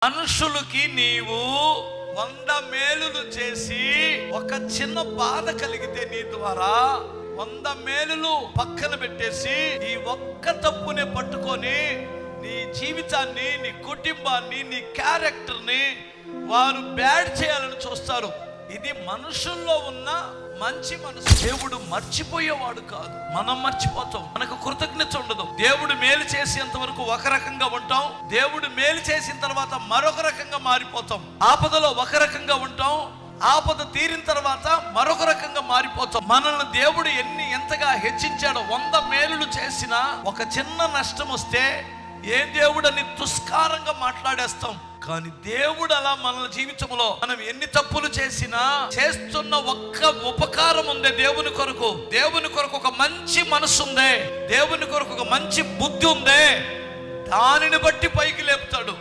మనుషులకి నీవు 100 మేలులు చేసి ఒక చిన్న బాధ కలిగితే నీ ద్వారా 100 మేలులు పక్కన పెట్టేసి ఈ ఒక్క తప్పుని పట్టుకొని నీ జీవితాన్ని, నీ కుటుంబాన్ని, నీ క్యారెక్టర్ని వారు బ్యాడ్ చేయాలని చూస్తారు. ఇది మనుషుల్లో ఉన్న మంచి మనసు. దేవుడు మర్చిపోయేవాడు కాదు, మనం మర్చిపోతాం. మనకు కృతజ్ఞత ఉండదు. దేవుడు మేలు చేసేంత వరకు ఒక రకంగా ఉంటాం, దేవుడు మేలు చేసిన తర్వాత మరొక రకంగా మారిపోతాం. ఆపదలో ఒక రకంగా ఉంటాం, ఆపద తీరిన తర్వాత మరొక రకంగా మారిపోతాం. మనల్ని దేవుడు ఎంతగా హెచ్చించాడో, 100 మేలులు చేసినా ఒక చిన్న నష్టం వస్తే ఏ దేవుడని తుస్కారంగా మాట్లాడేస్తాం. కానీ దేవుడు అలా మన జీవితంలో మనం ఎన్ని తప్పులు చేసినా చేస్తున్న ఒక్క ఉపకారం ఉందే దేవుని కొరకు. దేవుని కొరకు ఒక మంచి మనసు ఉందే, దేవుని కొరకు ఒక మంచి బుద్ధి ఉందే, దానిని బట్టి పైకి లేపుతాడు.